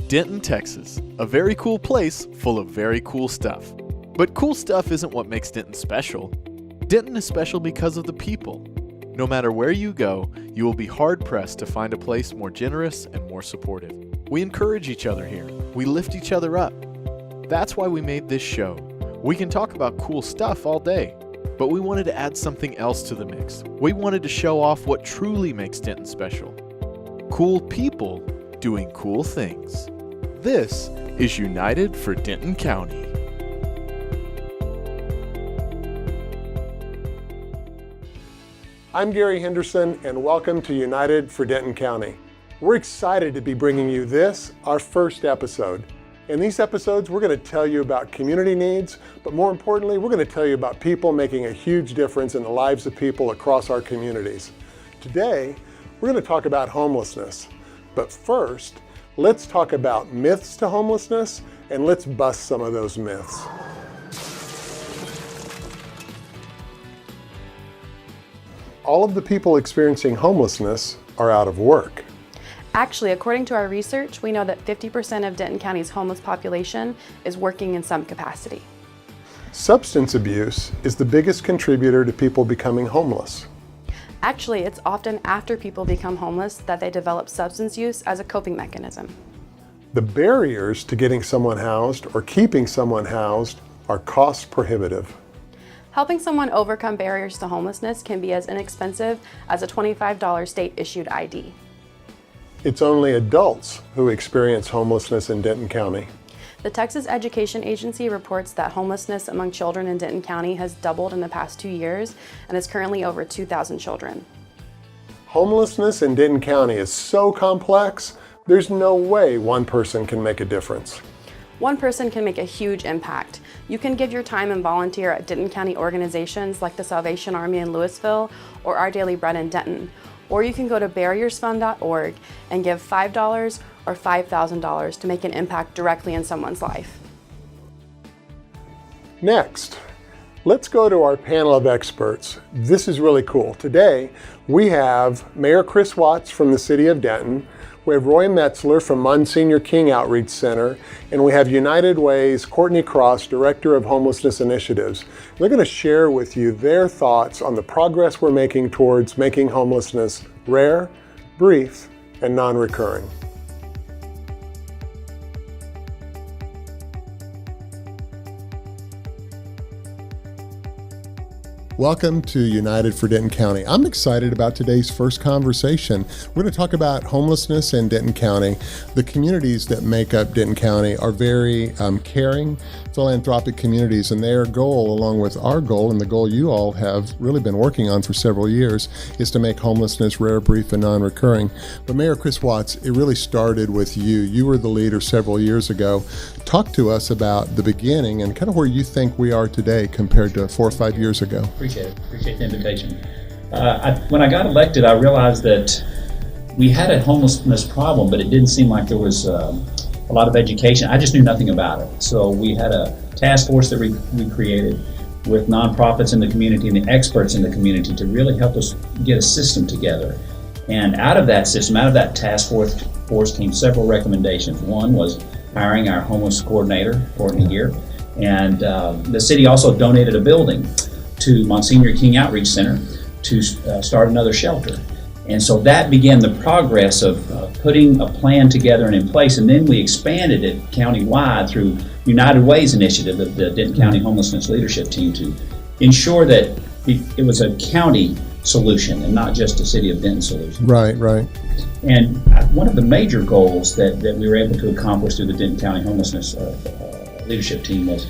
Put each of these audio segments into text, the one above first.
Denton, Texas, a very cool place full of very cool stuff. But cool stuff isn't what makes Denton special. Denton is special because of the people. No matter where you go, you will be hard-pressed to find a place more generous and more supportive. We encourage each other here. We lift each other up. That's why we made this show. We can talk about cool stuff all day, but we wanted to add something else to the mix. We wanted to show off what truly makes Denton special. Cool people doing cool things. This is United for Denton County. I'm Gary Henderson, and welcome to United for Denton County. We're excited to be bringing you this, our first episode. In these episodes, we're going to tell you about community needs, but more importantly, we're going to tell you about people making a huge difference in the lives of people across our communities. Today, we're going to talk about homelessness. But first, let's talk about myths to homelessness, and let's bust some of those myths. All of the people experiencing homelessness are out of work. Actually, according to our research, we know that 50% of Denton County's homeless population is working in some capacity. Substance abuse is the biggest contributor to people becoming homeless. Actually, it's often after people become homeless that they develop substance use as a coping mechanism. The barriers to getting someone housed or keeping someone housed are cost prohibitive. Helping someone overcome barriers to homelessness can be as inexpensive as a $25 state-issued ID. It's only adults who experience homelessness in Denton County. The Texas Education Agency reports that homelessness among children in Denton County has doubled in the past 2 years and is currently over 2,000 children. Homelessness in Denton County is so complex, there's no way one person can make a difference. One person can make a huge impact. You can give your time and volunteer at Denton County organizations like the Salvation Army in Louisville or Our Daily Bread in Denton. Or you can go to barriersfund.org and give $5 or $5,000 to make an impact directly in someone's life. Next, let's go to our panel of experts. This is really cool. Today, we have Mayor Chris Watts from the City of Denton, we have Roy Metzler from Monsignor King Outreach Center, and we have United Way's Courtney Cross, Director of Homelessness Initiatives. They're going to share with you their thoughts on the progress we're making towards making homelessness rare, brief, and non-recurring. Welcome to United for Denton County. I'm excited about today's first conversation. We're going to talk about homelessness in Denton County. The communities that make up Denton County are very caring, philanthropic communities, and their goal, along with our goal and the goal you all have really been working on for several years, is to make homelessness rare, brief, and non-recurring. But Mayor Chris Watts, it really started with you. You were the leader several years ago. Talk to us about the beginning and kind of where you think we are today compared to 4 or 5 years ago. Appreciate the invitation. When I got elected, I realized that we had a homelessness problem, but it didn't seem like there was a lot of education. I just knew nothing about it. So we had a task force that we created with nonprofits in the community and the experts in the community to really help us get a system together. And out of that system, out of that task force came several recommendations. One was hiring our homeless coordinator, Courtney here, and the city also donated a building to Monsignor King Outreach Center to start another shelter. And so that began the progress of putting a plan together and in place, and then we expanded it countywide through United Way's initiative of the Denton County Homelessness Leadership Team to ensure that it was a county solution and not just a City of Denton solution. Right. And one of the major goals that we were able to accomplish through the Denton County Homelessness Leadership Team was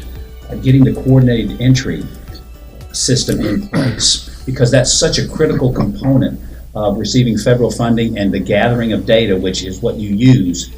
getting the coordinated entry system in place, because that's such a critical component of receiving federal funding and the gathering of data, which is what you use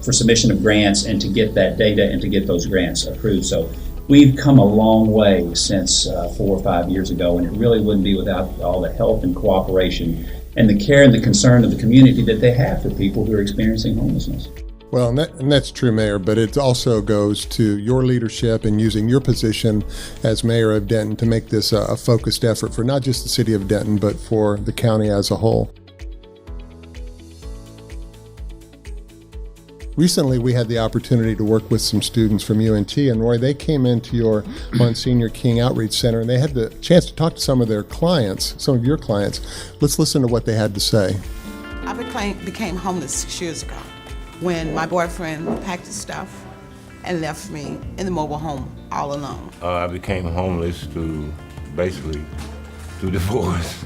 for submission of grants and to get that data and to get those grants approved. So we've come a long way since 4 or 5 years ago, and it really wouldn't be without all the help and cooperation and the care and the concern of the community that they have for people who are experiencing homelessness. Well, and that's true, Mayor, but it also goes to your leadership and using your position as Mayor of Denton to make this a focused effort for not just the City of Denton, but for the county as a whole. Recently, we had the opportunity to work with some students from UNT, and Roy, they came into your Monsignor King Outreach Center, and they had the chance to talk to some of their clients, some of your clients. Let's listen to what they had to say. I became homeless 6 years ago when my boyfriend packed his stuff and left me in the mobile home all alone. I became homeless through divorce.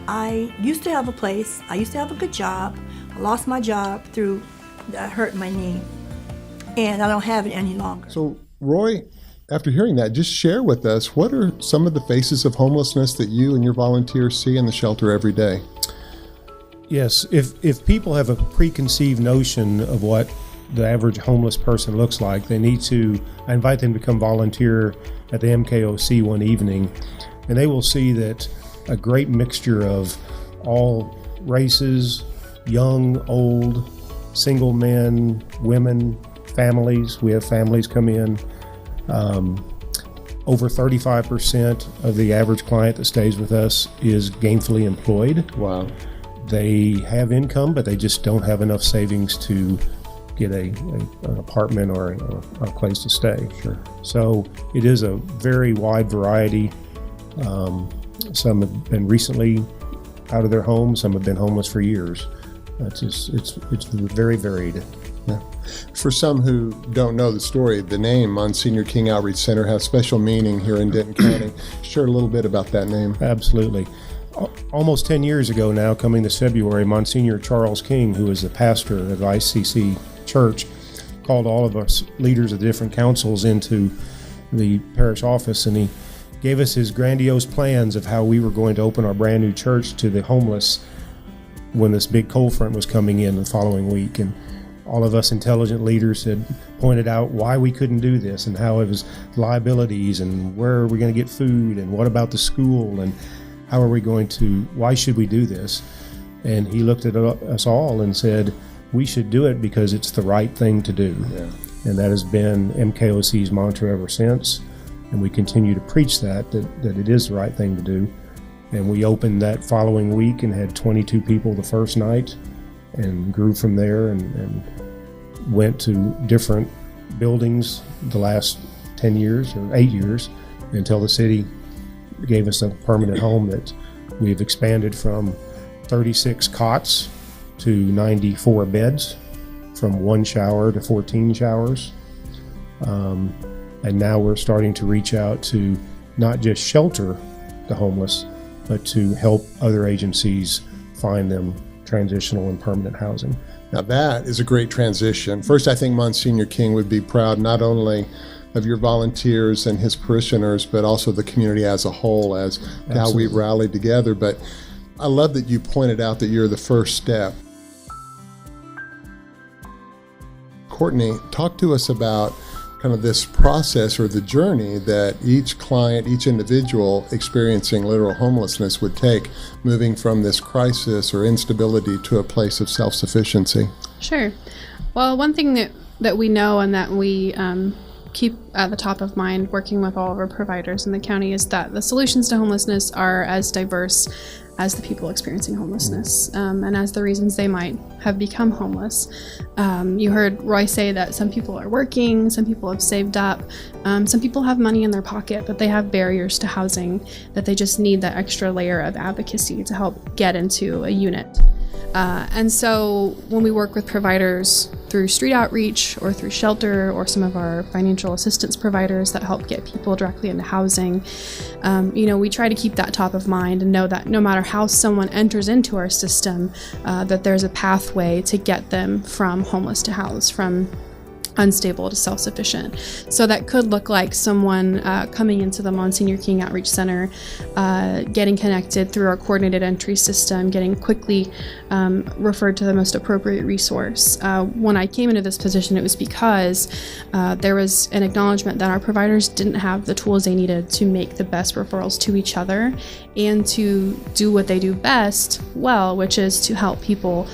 I used to have a place. I used to have a good job. I lost my job through hurt my knee, and I don't have it any longer. So, Roy, after hearing that, just share with us, what are some of the faces of homelessness that you and your volunteers see in the shelter every day? Yes, if people have a preconceived notion of what the average homeless person looks like, I invite them to come volunteer at the MKOC one evening, and they will see that a great mixture of all races, young, old, single men, women, families. We have families come in. Over 35% of the average client that stays with us is gainfully employed. Wow. They have income, but they just don't have enough savings to get an apartment or a place to stay. Sure. So it is a very wide variety. Some have been recently out of their homes. Some have been homeless for years. It's very varied. Yeah. For some who don't know the story, the name Monsignor King Outreach Center has special meaning here in Denton County. Share a little bit about that name. Absolutely. Almost 10 years ago now, coming this February, Monsignor Charles King, who is the pastor of ICC Church, called all of us leaders of the different councils into the parish office, and he gave us his grandiose plans of how we were going to open our brand new church to the homeless when this big cold front was coming in the following week. And all of us intelligent leaders had pointed out why we couldn't do this and how it was liabilities and where are we going to get food and what about the school and how are we going to, why should we do this? And he looked at us all and said, we should do it because it's the right thing to do. Yeah. And that has been MKOC's mantra ever since. And we continue to preach that it is the right thing to do. And we opened that following week and had 22 people the first night and grew from there and went to different buildings the last 10 years or 8 years until the city gave us a permanent home that we've expanded from 36 cots to 94 beds, from 1 shower to 14 showers. And now we're starting to reach out to not just shelter the homeless, but to help other agencies find them transitional and permanent housing. Now that is a great transition. First, I think Monsignor King would be proud not only of your volunteers and his parishioners, but also the community as a whole, as to how we rallied together. But I love that you pointed out that you're the first step. Courtney, talk to us about kind of this process or the journey that each client, each individual experiencing literal homelessness would take, moving from this crisis or instability to a place of self-sufficiency. Sure. Well, one thing that we know and that we keep at the top of mind working with all of our providers in the county is that the solutions to homelessness are as diverse as the people experiencing homelessness and as the reasons they might have become homeless. You heard Roy say that some people are working, some people have saved up, some people have money in their pocket, but they have barriers to housing that they just need that extra layer of advocacy to help get into a unit. And so when we work with providers through street outreach or through shelter or some of our financial assistance providers that help get people directly into housing, we try to keep that top of mind and know that no matter how someone enters into our system, that there's a pathway to get them from homeless to housed, from unstable to self-sufficient. So that could look like someone coming into the Monsignor King Outreach Center, getting connected through our coordinated entry system, getting quickly referred to the most appropriate resource. When I came into this position, it was because there was an acknowledgement that our providers didn't have the tools they needed to make the best referrals to each other and to do what they do best well, which is to help people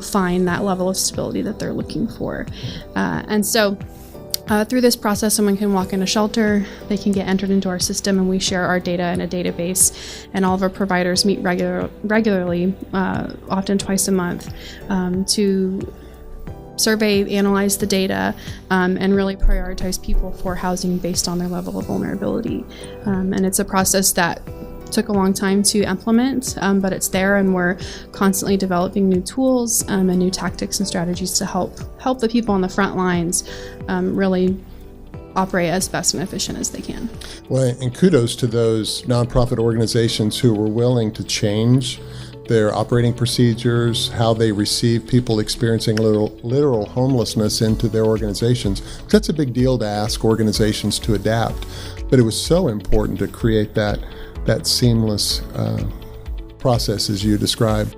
find that level of stability that they're looking for. And so through this process, someone can walk in a shelter, they can get entered into our system, and we share our data in a database. And all of our providers meet regularly, often twice a month, to survey, analyze the data, and really prioritize people for housing based on their level of vulnerability. And it's a process that took a long time to implement, but it's there, and we're constantly developing new tools and new tactics and strategies to help the people on the front lines really operate as best and efficient as they can. Well, and kudos to those nonprofit organizations who were willing to change their operating procedures, how they receive people experiencing literal homelessness into their organizations. That's a big deal to ask organizations to adapt, but it was so important to create that seamless process as you described.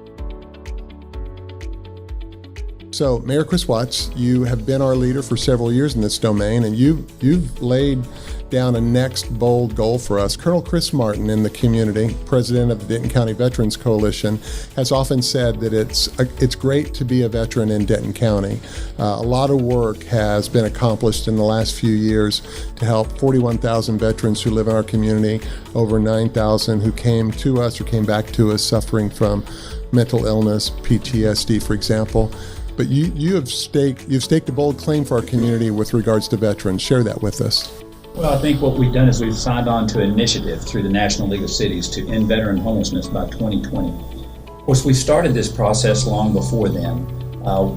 So, Mayor Chris Watts, you have been our leader for several years in this domain, and you've laid down a next bold goal for us. Colonel Chris Martin in the community, president of the Denton County Veterans Coalition, has often said that it's great to be a veteran in Denton County. A lot of work has been accomplished in the last few years to help 41,000 veterans who live in our community, over 9,000 who came to us or came back to us suffering from mental illness, PTSD, for example. But you've staked a bold claim for our community with regards to veterans. Share that with us. Well, I think what we've done is we've signed on to an initiative through the National League of Cities to end veteran homelessness by 2020. Of course, we started this process long before then.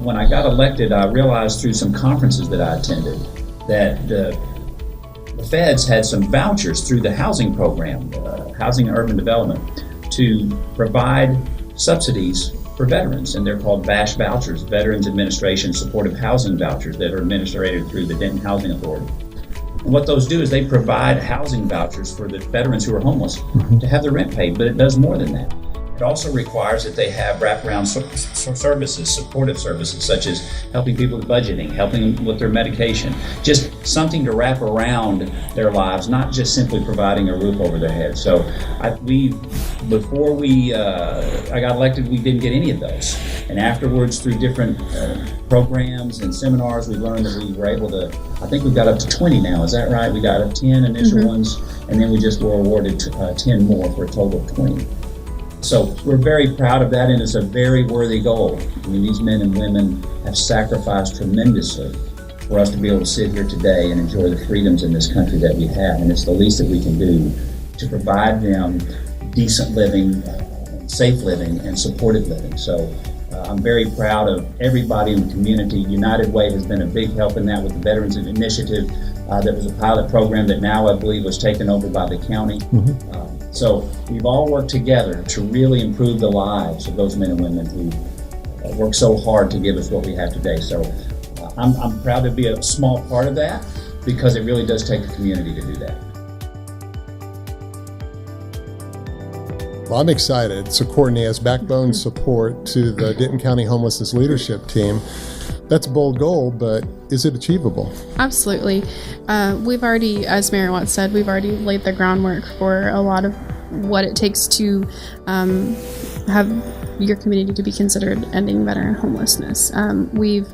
When I got elected, I realized through some conferences that I attended that the feds had some vouchers through the housing program, Housing and Urban Development, to provide subsidies for veterans, and they're called VASH vouchers, Veterans Administration Supportive Housing Vouchers, that are administered through the Denton Housing Authority. And what those do is they provide housing vouchers for the veterans who are homeless to have their rent paid, but it does more than that. It also requires that they have wraparound services, supportive services, such as helping people with budgeting, helping them with their medication, just something to wrap around their lives, not just simply providing a roof over their head. So before I got elected, we didn't get any of those. And afterwards, through different programs and seminars, we learned that we were able to, I think we've got up to 20 now, is that right? We got up 10 initial ones, and then we just were awarded 10 more for a total of 20. So we're very proud of that, and it's a very worthy goal. I mean, these men and women have sacrificed tremendously for us to be able to sit here today and enjoy the freedoms in this country that we have, and it's the least that we can do to provide them decent living, safe living, and supported living. So I'm very proud of everybody in the community. United Way has been a big help in that with the Veterans Initiative. That was a pilot program that now I believe was taken over by the county. So we've all worked together to really improve the lives of those men and women who work so hard to give us what we have today. So I'm proud to be a small part of that, because it really does take the community to do that. Well, I'm excited. So Courtney, as backbone support to the Denton County Homelessness Leadership Team, that's a bold goal, but is it achievable? Absolutely. We've already, as Mayor Watts said, we've already laid the groundwork for a lot of what it takes to have your community to be considered ending veteran homelessness. We've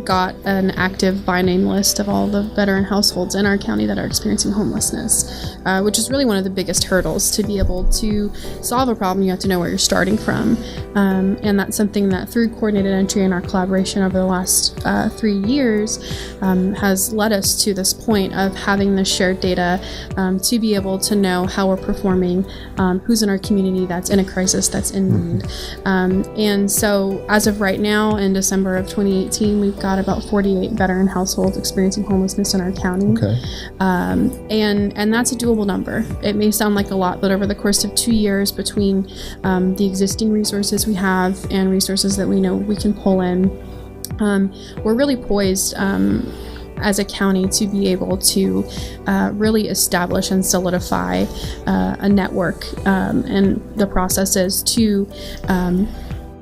got an active by name list of all the veteran households in our county that are experiencing homelessness, which is really one of the biggest hurdles. To be able to solve a problem, you have to know where you're starting from. And that's something that through coordinated entry and our collaboration over the last 3 years has led us to this point of having this shared data to be able to know how we're performing, who's in our community that's in a crisis, that's in need. And so as of right now, in December of 2018, we've got about 48 veteran households experiencing homelessness in our county. Okay. And that's a doable number. It may sound like a lot, but over the course of 2 years, between the existing resources we have and resources that we know we can pull in, we're really poised as a county to be able to really establish and solidify a network and the processes to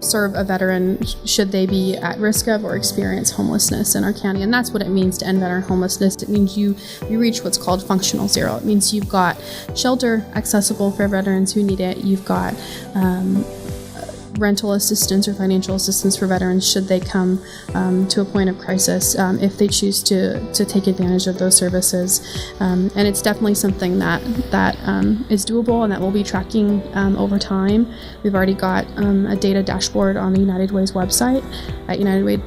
serve a veteran should they be at risk of or experience homelessness in our county. And that's what it means to end veteran homelessness. It means you reach what's called functional zero. It means you've got shelter accessible for veterans who need it. You've got rental assistance or financial assistance for veterans should they come to a point of crisis, if they choose to take advantage of those services. And it's definitely something that is doable and that we'll be tracking over time. We've already got a data dashboard on the United Way's website at unitedway.org.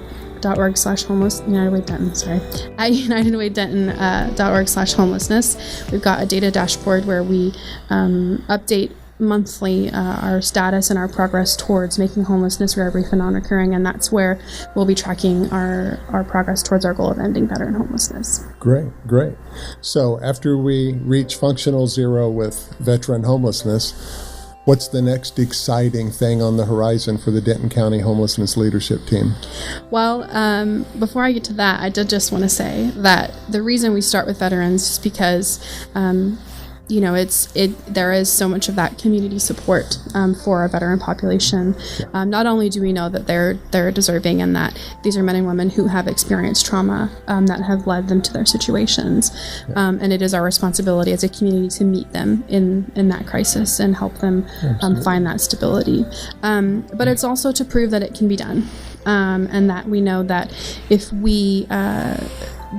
unitedwaydenton.org/homeless. United Way Denton, sorry. At unitedwaydenton.org/homelessness. We've got a data dashboard where we update monthly our status and our progress towards making homelessness rare, brief, and non-recurring, and that's where we'll be tracking our progress towards our goal of ending veteran homelessness. Great. So after we reach functional zero with veteran homelessness, what's the next exciting thing on the horizon for the Denton County Homelessness Leadership Team? Well, before I get to that, I did just want to say that the reason we start with veterans is because there is so much of that community support for our veteran population. Not only do we know that they're deserving and that these are men and women who have experienced trauma that have led them to their situations, and it is our responsibility as a community to meet them in that crisis and help them find that stability. But it's also to prove that it can be done, and that we know that if we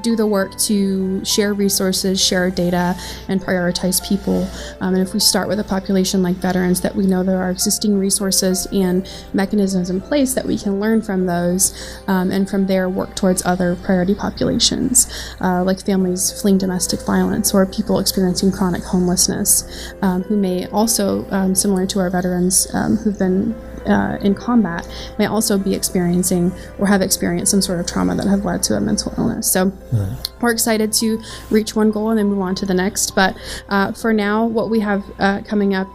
do the work to share resources, share data, and prioritize people. And if we start with a population like veterans, that we know there are existing resources and mechanisms in place that we can learn from those, and from there work towards other priority populations, like families fleeing domestic violence or people experiencing chronic homelessness, who may also, similar to our veterans who've been in combat, may also be experiencing or have experienced some sort of trauma that have led to a mental illness. So we're excited to reach one goal and then move on to the next. But for now, what we have coming up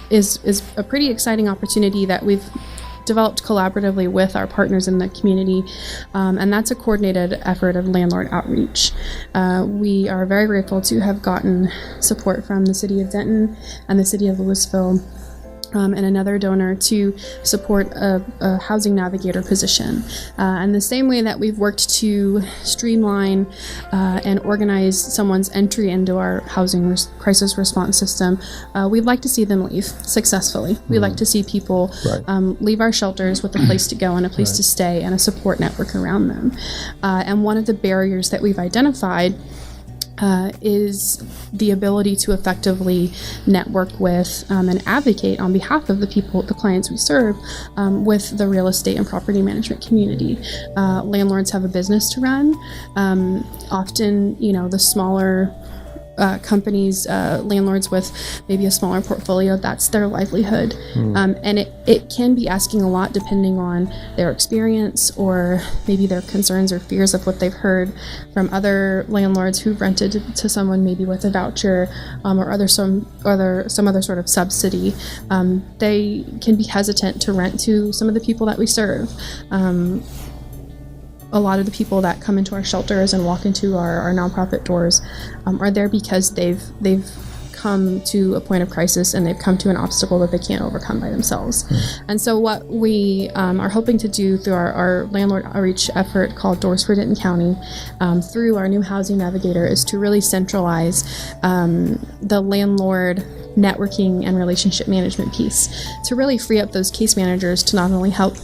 is a pretty exciting opportunity that we've developed collaboratively with our partners in the community, and that's a coordinated effort of landlord outreach. We are very grateful to have gotten support from the City of Denton and the City of Louisville, and another donor to support a housing navigator position. And the same way that we've worked to streamline and organize someone's entry into our housing crisis response system, we'd like to see them leave successfully. We'd like to see people leave our shelters with a place to go and a place to stay and a support network around them. And one of the barriers that we've identified is the ability to effectively network with and advocate on behalf of the clients we serve, with the real estate and property management community. Landlords have a business to run. Often, the smaller companies, landlords with maybe a smaller portfolio, that's their livelihood. And it can be asking a lot depending on their experience or maybe their concerns or fears of what they've heard from other landlords who've rented to someone maybe with a voucher, or some other sort of subsidy. They can be hesitant to rent to some of the people that we serve. A lot of the people that come into our shelters and walk into our nonprofit doors are there because they've come to a point of crisis and they've come to an obstacle that they can't overcome by themselves. And so what we are hoping to do through our landlord outreach effort called Doors for Denton County, through our new housing navigator, is to really centralize the landlord networking and relationship management piece, to really free up those case managers to not only help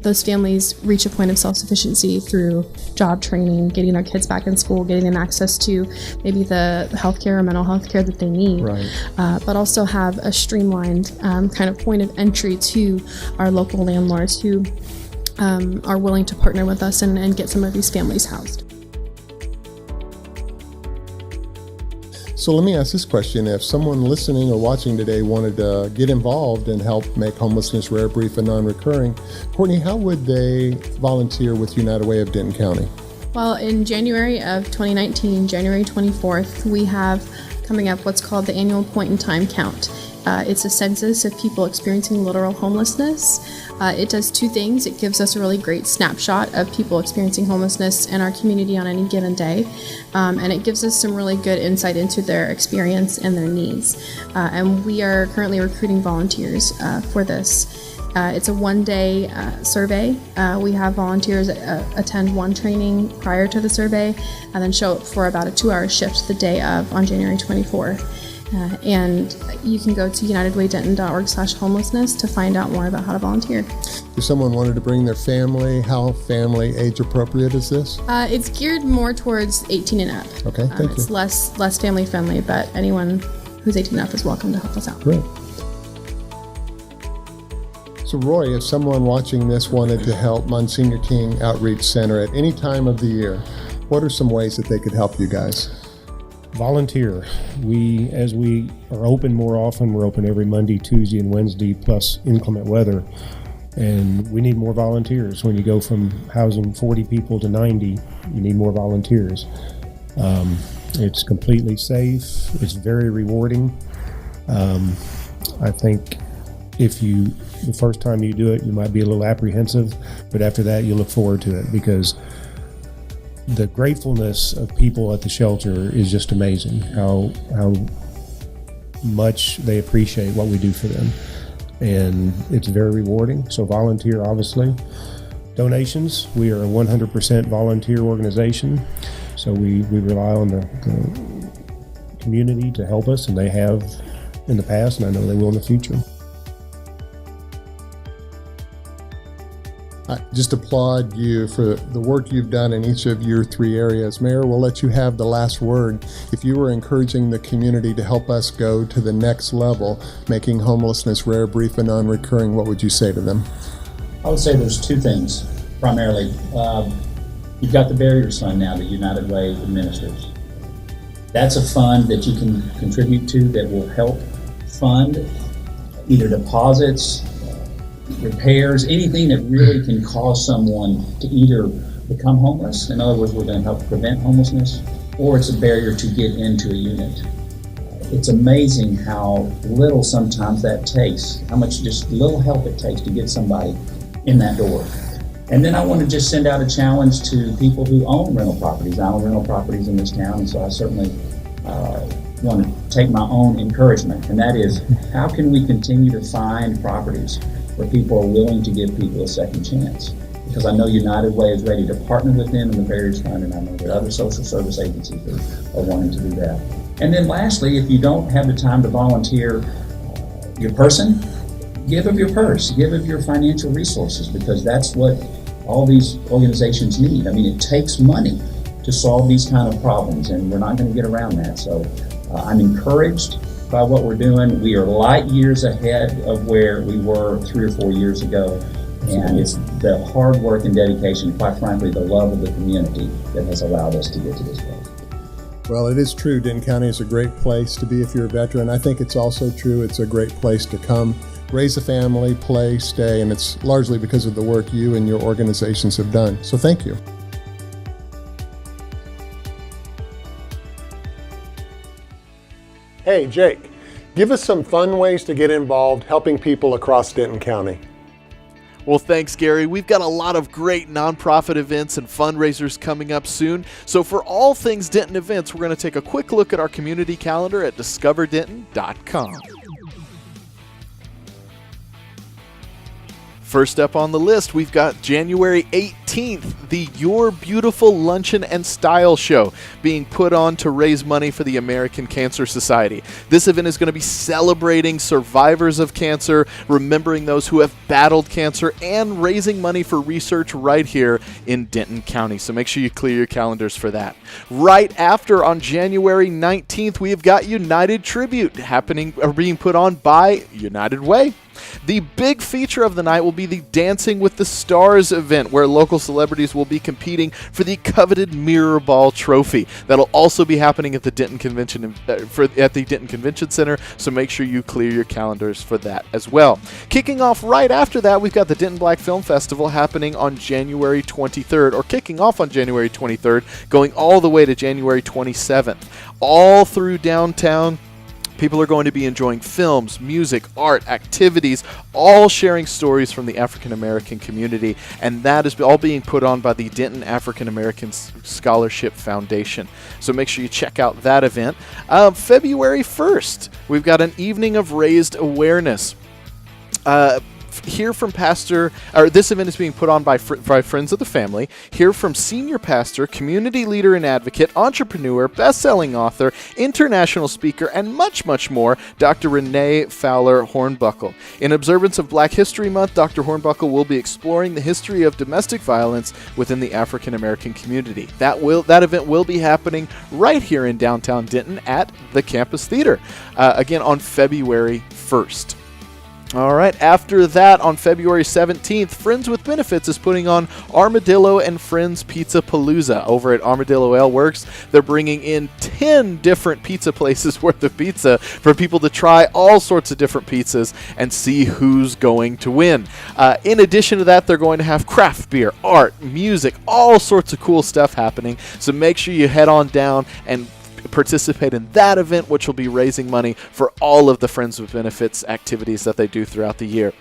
those families reach a point of self-sufficiency through job training, getting their kids back in school, getting them access to maybe the healthcare or mental health care that they need, but also have a streamlined kind of point of entry to our local landlords who are willing to partner with us and get some of these families housed. So let me ask this question. If someone listening or watching today wanted to get involved and help make homelessness rare, brief, and non-recurring, Courtney, how would they volunteer with United Way of Denton County? Well, in January of 2019, January 24th, we have coming up what's called the annual point in time count. It's a census of people experiencing literal homelessness. It does two things. It gives us a really great snapshot of people experiencing homelessness in our community on any given day, and it gives us some really good insight into their experience and their needs. And we are currently recruiting volunteers for this. It's a one-day survey. We have volunteers attend one training prior to the survey and then show up for about a 2-hour shift the day of on January 24th. And you can go to unitedwaydenton.org/homelessness to find out more about how to volunteer. If someone wanted to bring their family, how family age appropriate is this? It's geared more towards 18 and up. Okay, thank you. It's less family friendly, but anyone who's 18 and up is welcome to help us out. Great. So So Roy, if someone watching this wanted to help Monsignor King Outreach Center at any time of the year, what are some ways that they could help you guys? Volunteer. As we are open more often, we're open every Monday, Tuesday, and Wednesday, plus inclement weather. And we need more volunteers. When you go from housing 40 people to 90, you need more volunteers. It's completely safe. It's very rewarding. I think the first time you do it, you might be a little apprehensive, but after that, you look forward to it, because the gratefulness of people at the shelter is just amazing. How much they appreciate what we do for them, and it's very rewarding. So volunteer, obviously. Donations, we are a 100% volunteer organization, so we rely on the community to help us, and they have in the past, and I know they will in the future. I just applaud you for the work you've done in each of your three areas. Mayor, we'll let you have the last word. If you were encouraging the community to help us go to the next level, making homelessness rare, brief, and non-recurring, what would you say to them? I would say there's two things, primarily. You've got the Barriers Fund now that United Way administers. That's a fund that you can contribute to that will help fund either deposits, repairs, anything that really can cause someone to either become homeless. In other words, we're going to help prevent homelessness, or it's a barrier to get into a unit. It's amazing how little sometimes that takes, how much just little help it takes to get somebody in that door. And then I want to just send out a challenge to people who own rental properties. I own rental properties in this town, and so I certainly want to take my own encouragement, and that is, how can we continue to find properties where people are willing to give people a second chance? Because I know United Way is ready to partner with them in the Barriers Fund, and I know that other social service agencies are wanting to do that. And then lastly, if you don't have the time to volunteer your person, give of your purse, give of your financial resources, because that's what all these organizations need. I mean, it takes money to solve these kind of problems, and we're not going to get around that. So I'm encouraged by what we're doing. We are light years ahead of where we were 3 or 4 years ago, and it's the hard work and dedication, quite frankly, the love of the community that has allowed us to get to this place. Well, it is true. Denton County is a great place to be if you're a veteran. I think it's also true it's a great place to come, raise a family, play, stay, and it's largely because of the work you and your organizations have done. So thank you. Hey, Jake, give us some fun ways to get involved helping people across Denton County. Well, thanks, Gary. We've got a lot of great nonprofit events and fundraisers coming up soon. So for all things Denton events, we're going to take a quick look at our community calendar at discoverdenton.com. First up on the list, we've got January 18th, the Your Beautiful Luncheon and Style Show being put on to raise money for the American Cancer Society. This event is going to be celebrating survivors of cancer, remembering those who have battled cancer, and raising money for research right here in Denton County. So make sure you clear your calendars for that. Right after, on January 19th, we have got United Tribute being put on by United Way. The big feature of the night will be the Dancing with the Stars event, where local celebrities will be competing for the coveted Mirror Ball Trophy. That'll also be happening at the Denton Convention Center, so make sure you clear your calendars for that as well. Kicking off right after that, we've got the Denton Black Film Festival happening on January 23rd, or kicking off on January 23rd, going all the way to January 27th. All through downtown, people are going to be enjoying films, music, art, activities, all sharing stories from the African American community, and that is all being put on by the Denton African American Scholarship Foundation. So make sure you check out that event. February 1st, we've got an evening of raised awareness. Hear from this event is being put on by friends of the family. Hear from senior pastor, community leader and advocate, entrepreneur, best-selling author, international speaker, and much, much more, Dr. Renee Fowler Hornbuckle. In observance of Black History Month, Dr. Hornbuckle will be exploring the history of domestic violence within the African American community. That event will be happening right here in downtown Denton at the Campus Theater, again on February 1st. All right. After that, on February 17th, Friends with Benefits is putting on Armadillo and Friends Pizza Palooza over at Armadillo Ale Works. They're bringing in 10 different pizza places worth of pizza for people to try all sorts of different pizzas and see who's going to win. In addition to that, they're going to have craft beer, art, music, all sorts of cool stuff happening. So make sure you head on down and participate in that event, which will be raising money for all of the Friends with Benefits activities that they do throughout the year.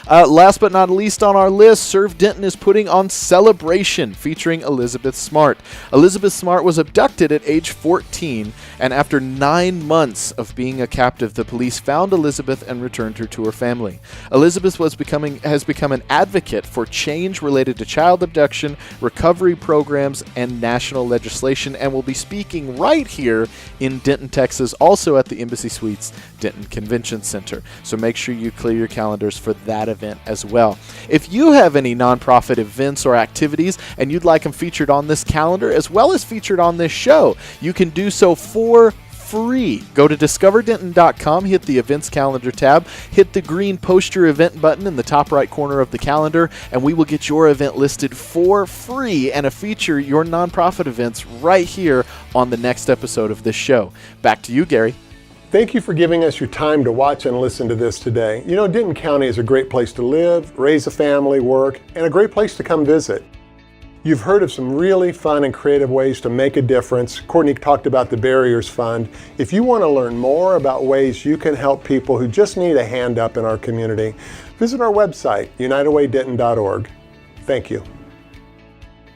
Last but not least on our list, Serve Denton is putting on Celebration featuring Elizabeth Smart. Elizabeth Smart was abducted at age 14, and after 9 months of being a captive, the police found Elizabeth and returned her to her family. Elizabeth has become an advocate for change related to child abduction, recovery programs, and national legislation, and will be speaking right here in Denton, Texas, also at the Embassy Suites Denton Convention Center. So make sure you clear your calendars for that event as well. If you have any nonprofit events or activities and you'd like them featured on this calendar as well as featured on this show, you can do so for free. Go to discoverdenton.com, hit the events calendar tab, hit the green post your event button in the top right corner of the calendar, and we will get your event listed for free and feature your nonprofit events right here on the next episode of this show. Back to you, Gary. Thank you for giving us your time to watch and listen to this today. You know, Denton County is a great place to live, raise a family, work, and a great place to come visit. You've heard of some really fun and creative ways to make a difference. Courtney talked about the Barriers Fund. If you want to learn more about ways you can help people who just need a hand up in our community, visit our website, unitedwaydenton.org. Thank you.